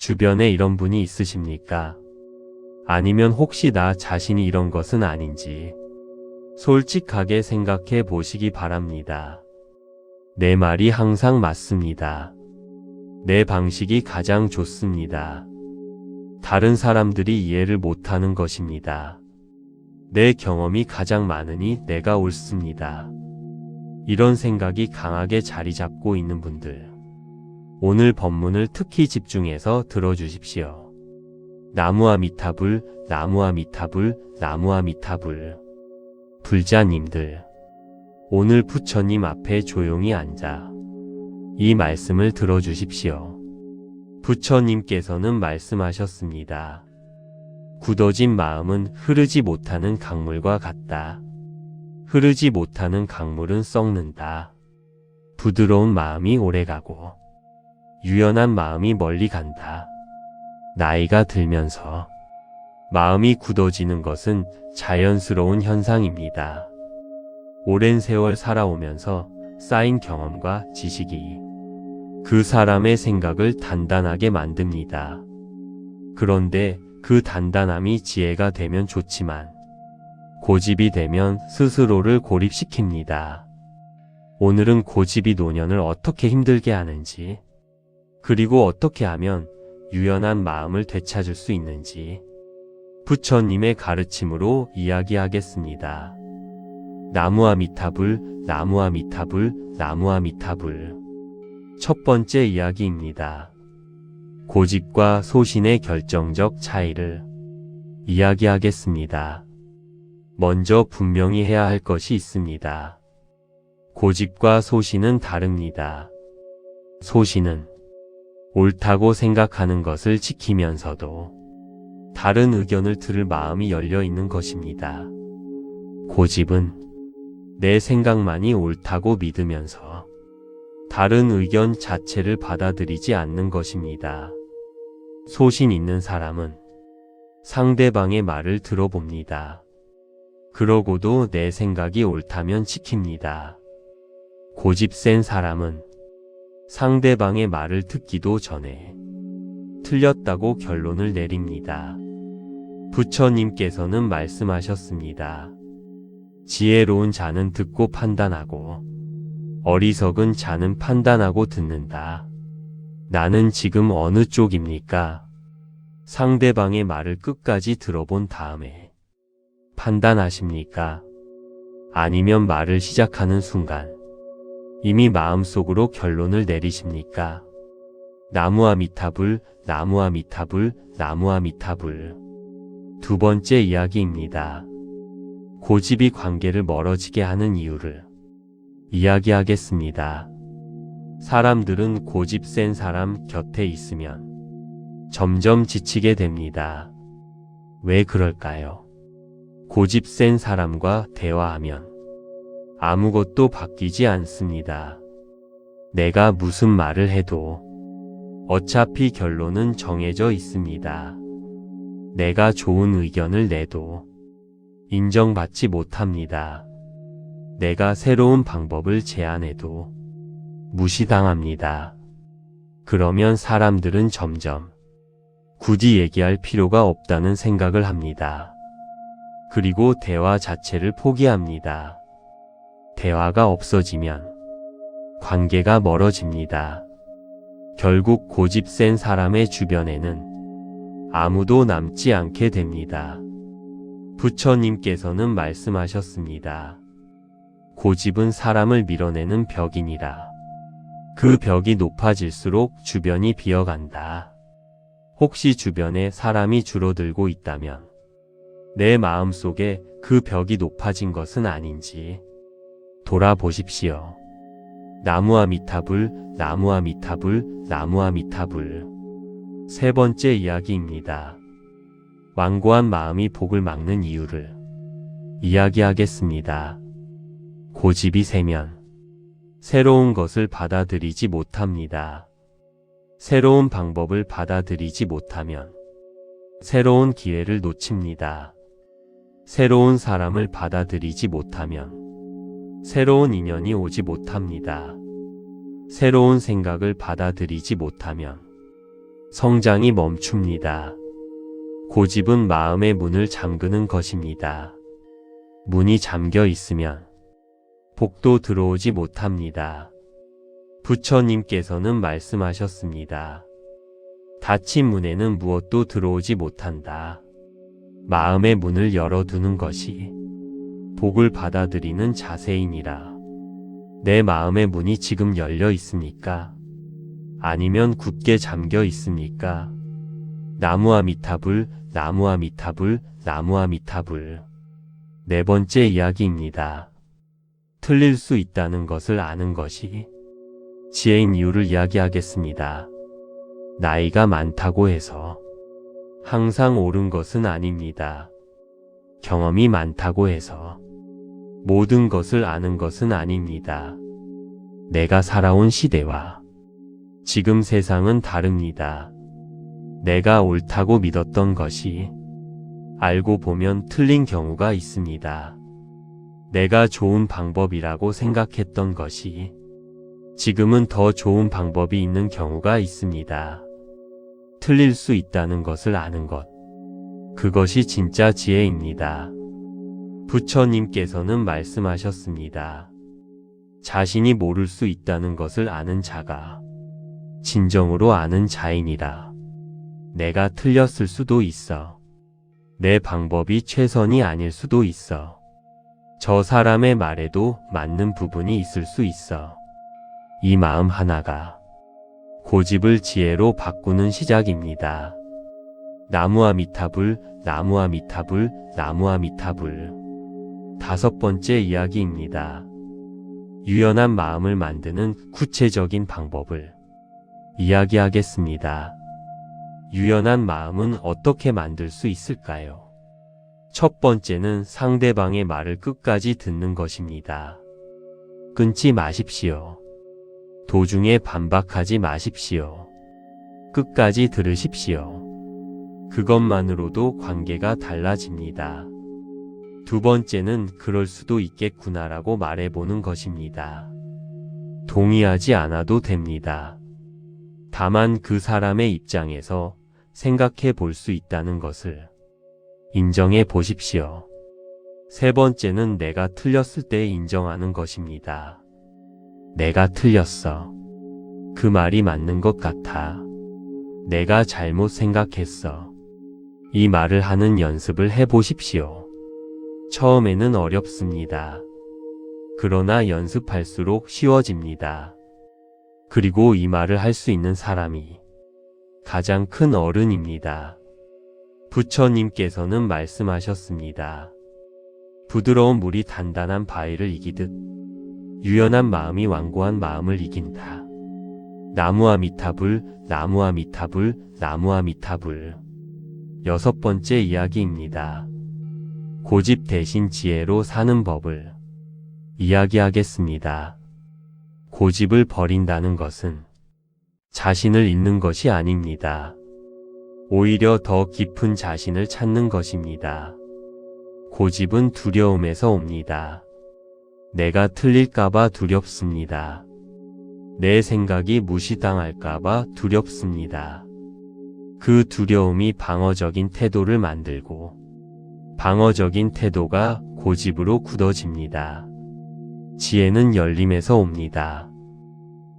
주변에 이런 분이 있으십니까? 아니면 혹시 나 자신이 이런 것은 아닌지 솔직하게 생각해 보시기 바랍니다. 내 말이 항상 맞습니다. 내 방식이 가장 좋습니다. 다른 사람들이 이해를 못하는 것입니다. 내 경험이 가장 많으니 내가 옳습니다. 이런 생각이 강하게 자리 잡고 있는 분들, 오늘 법문을 특히 집중해서 들어주십시오. 나무아미타불, 나무아미타불, 나무아미타불. 불자님들, 오늘 부처님 앞에 조용히 앉아 이 말씀을 들어주십시오. 부처님께서는 말씀하셨습니다. 굳어진 마음은 흐르지 못하는 강물과 같다. 흐르지 못하는 강물은 썩는다. 부드러운 마음이 오래가고 유연한 마음이 멀리 간다. 나이가 들면서 마음이 굳어지는 것은 자연스러운 현상입니다. 오랜 세월 살아오면서 쌓인 경험과 지식이 그 사람의 생각을 단단하게 만듭니다. 그런데 그 단단함이 지혜가 되면 좋지만 고집이 되면 스스로를 고립시킵니다. 오늘은 고집이 노년을 어떻게 힘들게 하는지, 그리고 어떻게 하면 유연한 마음을 되찾을 수 있는지 부처님의 가르침으로 이야기하겠습니다. 나무아미타불, 나무아미타불, 나무아미타불. 첫 번째 이야기입니다. 고집과 소신의 결정적 차이를 이야기하겠습니다. 먼저 분명히 해야 할 것이 있습니다. 고집과 소신은 다릅니다. 소신은 옳다고 생각하는 것을 지키면서도 다른 의견을 들을 마음이 열려 있는 것입니다. 고집은 내 생각만이 옳다고 믿으면서 다른 의견 자체를 받아들이지 않는 것입니다. 소신 있는 사람은 상대방의 말을 들어봅니다. 그러고도 내 생각이 옳다면 지킵니다. 고집 센 사람은 상대방의 말을 듣기도 전에 틀렸다고 결론을 내립니다. 부처님께서는 말씀하셨습니다. 지혜로운 자는 듣고 판단하고 어리석은 자는 판단하고 듣는다. 나는 지금 어느 쪽입니까? 상대방의 말을 끝까지 들어본 다음에 판단하십니까? 아니면 말을 시작하는 순간 이미 마음속으로 결론을 내리십니까? 나무아미타불, 나무아미타불, 나무아미타불. 두 번째 이야기입니다. 고집이 관계를 멀어지게 하는 이유를 이야기하겠습니다. 사람들은 고집 센 사람 곁에 있으면 점점 지치게 됩니다. 왜 그럴까요? 고집 센 사람과 대화하면 아무것도 바뀌지 않습니다. 내가 무슨 말을 해도 어차피 결론은 정해져 있습니다. 내가 좋은 의견을 내도 인정받지 못합니다. 내가 새로운 방법을 제안해도 무시당합니다. 그러면 사람들은 점점 굳이 얘기할 필요가 없다는 생각을 합니다. 그리고 대화 자체를 포기합니다. 대화가 없어지면 관계가 멀어집니다. 결국 고집 센 사람의 주변에는 아무도 남지 않게 됩니다. 부처님께서는 말씀하셨습니다. 고집은 사람을 밀어내는 벽이니라. 그 벽이 높아질수록 주변이 비어간다. 혹시 주변에 사람이 줄어들고 있다면 내 마음속에 그 벽이 높아진 것은 아닌지 돌아보십시오. 나무아미타불, 나무아미타불, 나무아미타불. 세 번째 이야기입니다. 완고한 마음이 복을 막는 이유를 이야기하겠습니다. 고집이 세면 새로운 것을 받아들이지 못합니다. 새로운 방법을 받아들이지 못하면 새로운 기회를 놓칩니다. 새로운 사람을 받아들이지 못하면 새로운 인연이 오지 못합니다. 새로운 생각을 받아들이지 못하면 성장이 멈춥니다. 고집은 마음의 문을 잠그는 것입니다. 문이 잠겨 있으면 복도 들어오지 못합니다. 부처님께서는 말씀하셨습니다. 닫힌 문에는 무엇도 들어오지 못한다. 마음의 문을 열어두는 것이 복을 받아들이는 자세이니라. 내 마음의 문이 지금 열려 있습니까? 아니면 굳게 잠겨 있습니까? 나무아미타불, 나무아미타불, 나무아미타불. 네 번째 이야기입니다. 틀릴 수 있다는 것을 아는 것이 지혜인 이유를 이야기하겠습니다. 나이가 많다고 해서 항상 옳은 것은 아닙니다. 경험이 많다고 해서 모든 것을 아는 것은 아닙니다. 내가 살아온 시대와 지금 세상은 다릅니다. 내가 옳다고 믿었던 것이 알고 보면 틀린 경우가 있습니다. 내가 좋은 방법이라고 생각했던 것이 지금은 더 좋은 방법이 있는 경우가 있습니다. 틀릴 수 있다는 것을 아는 것. 그것이 진짜 지혜입니다. 부처님께서는 말씀하셨습니다. 자신이 모를 수 있다는 것을 아는 자가 진정으로 아는 자이니라. 내가 틀렸을 수도 있어. 내 방법이 최선이 아닐 수도 있어. 저 사람의 말에도 맞는 부분이 있을 수 있어. 이 마음 하나가 고집을 지혜로 바꾸는 시작입니다. 나무아미타불, 나무아미타불, 나무아미타불. 다섯 번째 이야기입니다. 유연한 마음을 만드는 구체적인 방법을 이야기하겠습니다. 유연한 마음은 어떻게 만들 수 있을까요? 첫 번째는 상대방의 말을 끝까지 듣는 것입니다. 끊지 마십시오. 도중에 반박하지 마십시오. 끝까지 들으십시오. 그것만으로도 관계가 달라집니다. 두 번째는 그럴 수도 있겠구나라고 말해보는 것입니다. 동의하지 않아도 됩니다. 다만 그 사람의 입장에서 생각해 볼 수 있다는 것을 인정해 보십시오. 세 번째는 내가 틀렸을 때 인정하는 것입니다. 내가 틀렸어. 그 말이 맞는 것 같아. 내가 잘못 생각했어. 이 말을 하는 연습을 해 보십시오. 처음에는 어렵습니다. 그러나 연습할수록 쉬워집니다. 그리고 이 말을 할 수 있는 사람이 가장 큰 어른입니다. 부처님께서는 말씀하셨습니다. 부드러운 물이 단단한 바위를 이기듯 유연한 마음이 완고한 마음을 이긴다. 나무아미타불, 나무아미타불, 나무아미타불. 여섯 번째 이야기입니다. 고집 대신 지혜로 사는 법을 이야기하겠습니다. 고집을 버린다는 것은 자신을 잃는 것이 아닙니다. 오히려 더 깊은 자신을 찾는 것입니다. 고집은 두려움에서 옵니다. 내가 틀릴까봐 두렵습니다. 내 생각이 무시당할까봐 두렵습니다. 그 두려움이 방어적인 태도를 만들고 방어적인 태도가 고집으로 굳어집니다. 지혜는 열림에서 옵니다.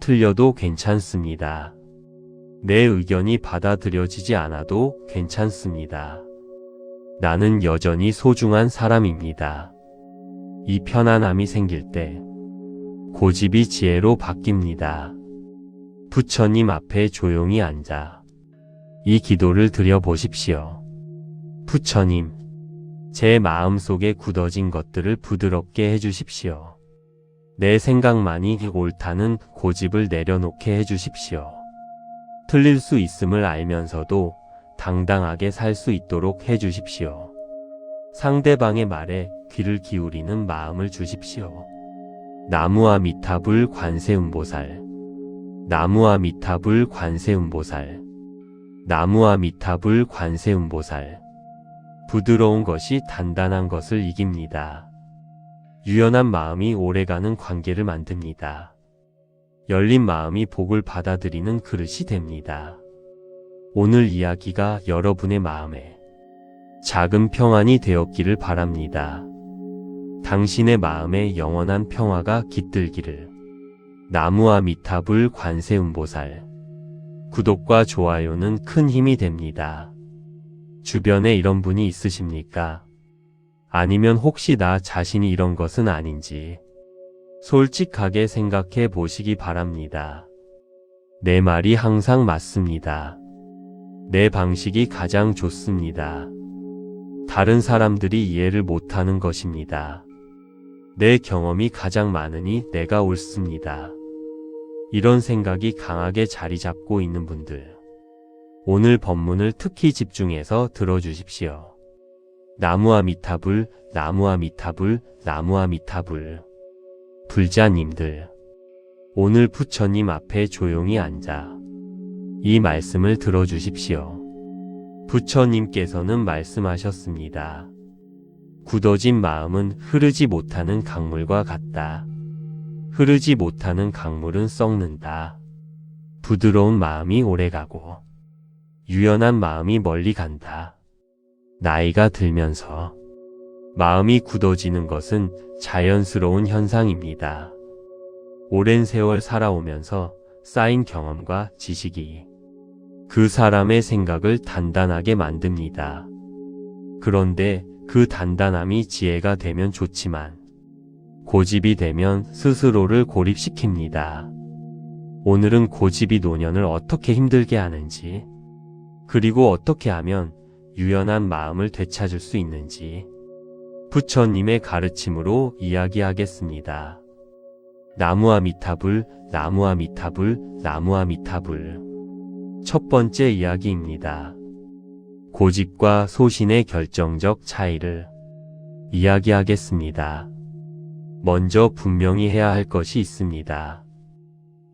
틀려도 괜찮습니다. 내 의견이 받아들여지지 않아도 괜찮습니다. 나는 여전히 소중한 사람입니다. 이 편안함이 생길 때 고집이 지혜로 바뀝니다. 부처님 앞에 조용히 앉아 이 기도를 드려보십시오. 부처님, 제 마음속에 굳어진 것들을 부드럽게 해주십시오. 내 생각만이 옳다는 고집을 내려놓게 해주십시오. 틀릴 수 있음을 알면서도 당당하게 살 수 있도록 해주십시오. 상대방의 말에 귀를 기울이는 마음을 주십시오. 나무아미타불 관세음보살. 나무아미타불 관세음보살. 나무아미타불 관세음보살. 부드러운 것이 단단한 것을 이깁니다. 유연한 마음이 오래가는 관계를 만듭니다. 열린 마음이 복을 받아들이는 그릇이 됩니다. 오늘 이야기가 여러분의 마음에 작은 평안이 되었기를 바랍니다. 당신의 마음에 영원한 평화가 깃들기를. 나무아미타불 관세음보살. 구독과 좋아요는 큰 힘이 됩니다. 주변에 이런 분이 있으십니까? 아니면 혹시 나 자신이 이런 것은 아닌지 솔직하게 생각해 보시기 바랍니다. 내 말이 항상 맞습니다. 내 방식이 가장 좋습니다. 다른 사람들이 이해를 못하는 것입니다. 내 경험이 가장 많으니 내가 옳습니다. 이런 생각이 강하게 자리 잡고 있는 분들, 오늘 법문을 특히 집중해서 들어주십시오. 나무아미타불, 나무아미타불, 나무아미타불. 불자님들, 오늘 부처님 앞에 조용히 앉아 이 말씀을 들어주십시오. 부처님께서는 말씀하셨습니다. 굳어진 마음은 흐르지 못하는 강물과 같다. 흐르지 못하는 강물은 썩는다. 부드러운 마음이 오래가고 유연한 마음이 멀리 간다. 나이가 들면서 마음이 굳어지는 것은 자연스러운 현상입니다. 오랜 세월 살아오면서 쌓인 경험과 지식이 그 사람의 생각을 단단하게 만듭니다. 그런데 그 단단함이 지혜가 되면 좋지만 고집이 되면 스스로를 고립시킵니다. 오늘은 고집이 노년을 어떻게 힘들게 하는지, 그리고 어떻게 하면 유연한 마음을 되찾을 수 있는지 부처님의 가르침으로 이야기하겠습니다. 나무아미타불, 나무아미타불, 나무아미타불. 첫 번째 이야기입니다. 고집과 소신의 결정적 차이를 이야기하겠습니다. 먼저 분명히 해야 할 것이 있습니다.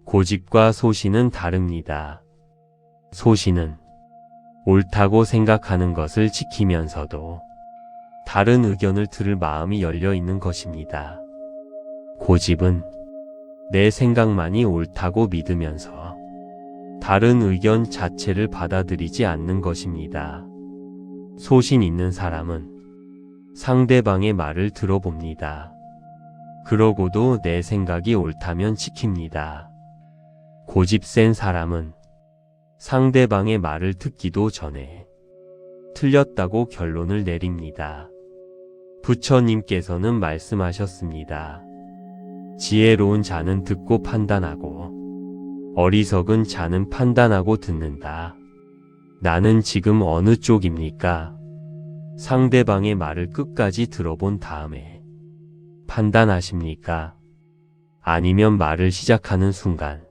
고집과 소신은 다릅니다. 소신은 옳다고 생각하는 것을 지키면서도 다른 의견을 들을 마음이 열려 있는 것입니다. 고집은 내 생각만이 옳다고 믿으면서 다른 의견 자체를 받아들이지 않는 것입니다. 소신 있는 사람은 상대방의 말을 들어봅니다. 그러고도 내 생각이 옳다면 지킵니다. 고집 센 사람은 상대방의 말을 듣기도 전에 틀렸다고 결론을 내립니다. 부처님께서는 말씀하셨습니다. 지혜로운 자는 듣고 판단하고 어리석은 자는 판단하고 듣는다. 나는 지금 어느 쪽입니까? 상대방의 말을 끝까지 들어본 다음에 판단하십니까? 아니면 말을 시작하는 순간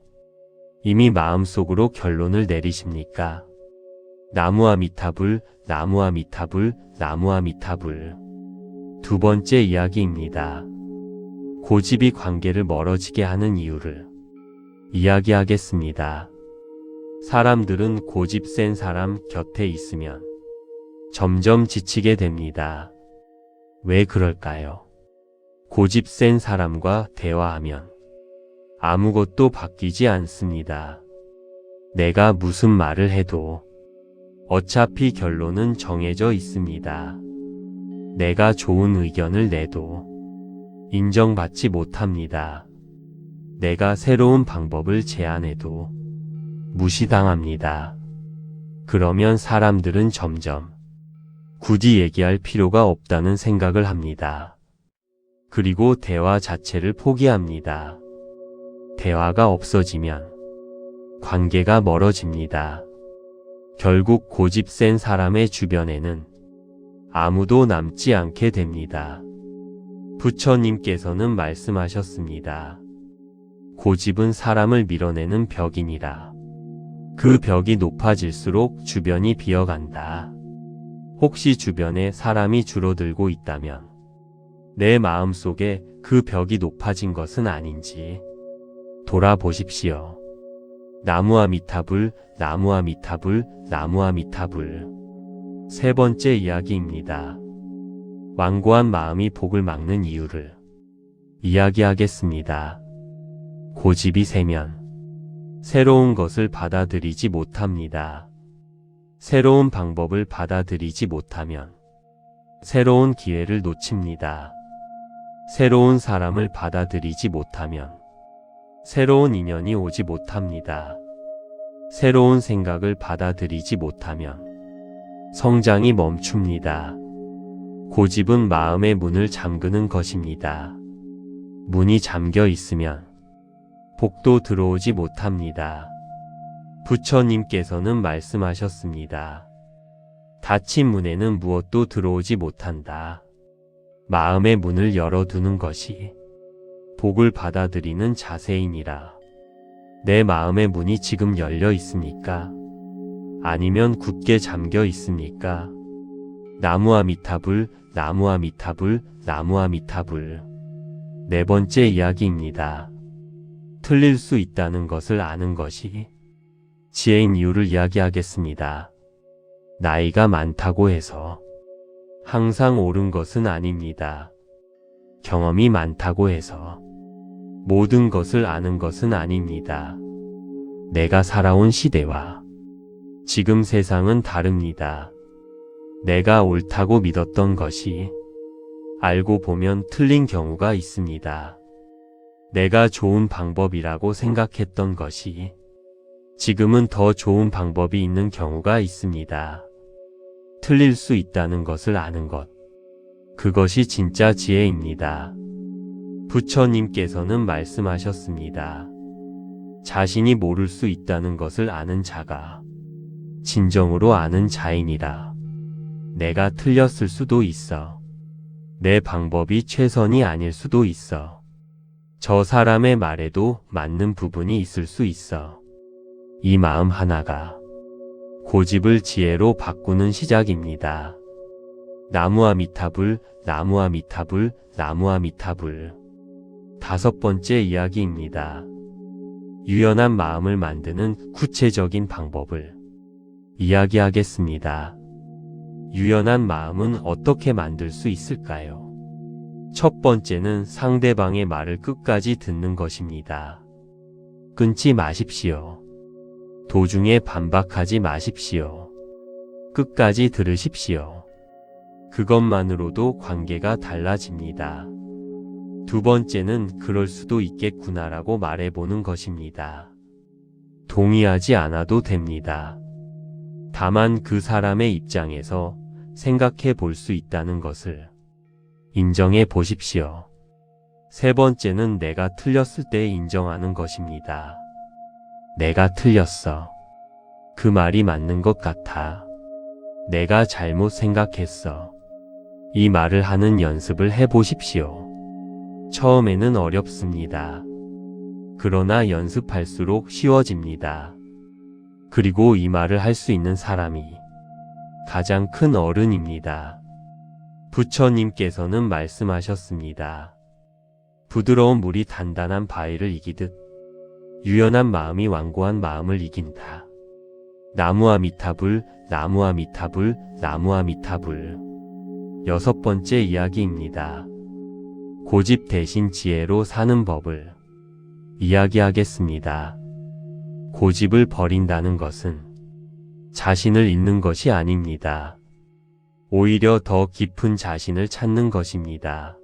이미 마음속으로 결론을 내리십니까? 나무아미타불, 나무아미타불, 나무아미타불. 두 번째 이야기입니다. 고집이 관계를 멀어지게 하는 이유를 이야기하겠습니다. 사람들은 고집 센 사람 곁에 있으면 점점 지치게 됩니다. 왜 그럴까요? 고집 센 사람과 대화하면 아무것도 바뀌지 않습니다. 내가 무슨 말을 해도 어차피 결론은 정해져 있습니다. 내가 좋은 의견을 내도 인정받지 못합니다. 내가 새로운 방법을 제안해도 무시당합니다. 그러면 사람들은 점점 굳이 얘기할 필요가 없다는 생각을 합니다. 그리고 대화 자체를 포기합니다. 대화가 없어지면 관계가 멀어집니다. 결국 고집 센 사람의 주변에는 아무도 남지 않게 됩니다. 부처님께서는 말씀하셨습니다. 고집은 사람을 밀어내는 벽이니라. 그 벽이 높아질수록 주변이 비어간다. 혹시 주변에 사람이 줄어들고 있다면 내 마음속에 그 벽이 높아진 것은 아닌지 돌아보십시오. 나무아미타불, 나무아미타불, 나무아미타불. 세 번째 이야기입니다. 완고한 마음이 복을 막는 이유를 이야기하겠습니다. 고집이 세면 새로운 것을 받아들이지 못합니다. 새로운 방법을 받아들이지 못하면 새로운 기회를 놓칩니다. 새로운 사람을 받아들이지 못하면 새로운 인연이 오지 못합니다. 새로운 생각을 받아들이지 못하면 성장이 멈춥니다. 고집은 마음의 문을 잠그는 것입니다. 문이 잠겨 있으면 복도 들어오지 못합니다. 부처님께서는 말씀하셨습니다. 닫힌 문에는 무엇도 들어오지 못한다. 마음의 문을 열어두는 것이 복을 받아들이는 자세이니라. 내 마음의 문이 지금 열려 있습니까? 아니면 굳게 잠겨 있습니까? 나무아미타불, 나무아미타불, 나무아미타불. 네 번째 이야기입니다. 틀릴 수 있다는 것을 아는 것이 지혜인 이유를 이야기하겠습니다. 나이가 많다고 해서 항상 옳은 것은 아닙니다. 경험이 많다고 해서 모든 것을 아는 것은 아닙니다. 내가 살아온 시대와 지금 세상은 다릅니다. 내가 옳다고 믿었던 것이 알고 보면 틀린 경우가 있습니다. 내가 좋은 방법이라고 생각했던 것이 지금은 더 좋은 방법이 있는 경우가 있습니다. 틀릴 수 있다는 것을 아는 것. 그것이 진짜 지혜입니다. 부처님께서는 말씀하셨습니다. 자신이 모를 수 있다는 것을 아는 자가 진정으로 아는 자이니라. 내가 틀렸을 수도 있어. 내 방법이 최선이 아닐 수도 있어. 저 사람의 말에도 맞는 부분이 있을 수 있어. 이 마음 하나가 고집을 지혜로 바꾸는 시작입니다. 나무아미타불, 나무아미타불, 나무아미타불. 다섯 번째 이야기입니다. 유연한 마음을 만드는 구체적인 방법을 이야기하겠습니다. 유연한 마음은 어떻게 만들 수 있을까요? 첫 번째는 상대방의 말을 끝까지 듣는 것입니다. 끊지 마십시오. 도중에 반박하지 마십시오. 끝까지 들으십시오. 그것만으로도 관계가 달라집니다. 두 번째는 그럴 수도 있겠구나라고 말해보는 것입니다. 동의하지 않아도 됩니다. 다만 그 사람의 입장에서 생각해 볼 수 있다는 것을 인정해 보십시오. 세 번째는 내가 틀렸을 때 인정하는 것입니다. 내가 틀렸어. 그 말이 맞는 것 같아. 내가 잘못 생각했어. 이 말을 하는 연습을 해 보십시오. 처음에는 어렵습니다. 그러나 연습할수록 쉬워집니다. 그리고 이 말을 할 수 있는 사람이 가장 큰 어른입니다. 부처님께서는 말씀하셨습니다. 부드러운 물이 단단한 바위를 이기듯 유연한 마음이 완고한 마음을 이긴다. 나무아미타불, 나무아미타불, 나무아미타불. 여섯 번째 이야기입니다. 고집 대신 지혜로 사는 법을 이야기하겠습니다. 고집을 버린다는 것은 자신을 잃는 것이 아닙니다. 오히려 더 깊은 자신을 찾는 것입니다.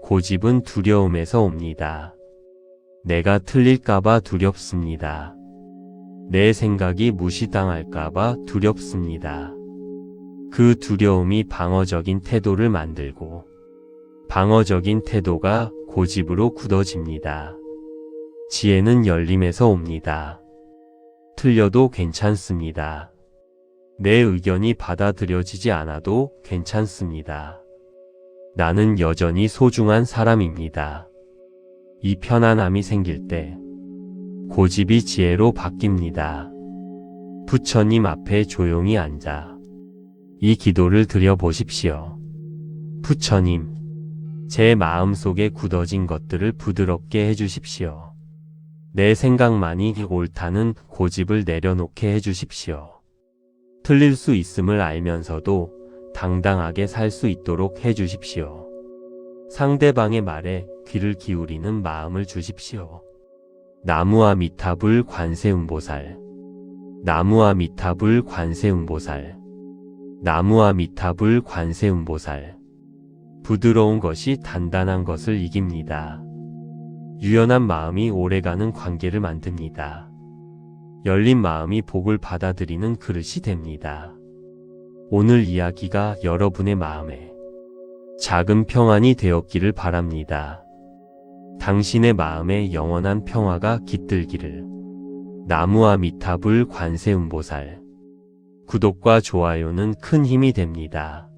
고집은 두려움에서 옵니다. 내가 틀릴까봐 두렵습니다. 내 생각이 무시당할까봐 두렵습니다. 그 두려움이 방어적인 태도를 만들고 방어적인 태도가 고집으로 굳어집니다. 지혜는 열림에서 옵니다. 틀려도 괜찮습니다. 내 의견이 받아들여지지 않아도 괜찮습니다. 나는 여전히 소중한 사람입니다. 이 편안함이 생길 때 고집이 지혜로 바뀝니다. 부처님 앞에 조용히 앉아 이 기도를 드려보십시오. 부처님, 제 마음속에 굳어진 것들을 부드럽게 해주십시오. 내 생각만이 옳다는 고집을 내려놓게 해주십시오. 틀릴 수 있음을 알면서도 당당하게 살 수 있도록 해주십시오. 상대방의 말에 귀를 기울이는 마음을 주십시오. 나무아미타불 관세음보살. 나무아미타불 관세음보살. 나무아미타불 관세음보살. 부드러운 것이 단단한 것을 이깁니다. 유연한 마음이 오래가는 관계를 만듭니다. 열린 마음이 복을 받아들이는 그릇이 됩니다. 오늘 이야기가 여러분의 마음에 작은 평안이 되었기를 바랍니다. 당신의 마음에 영원한 평화가 깃들기를. 나무아미타불 관세음보살. 구독과 좋아요는 큰 힘이 됩니다.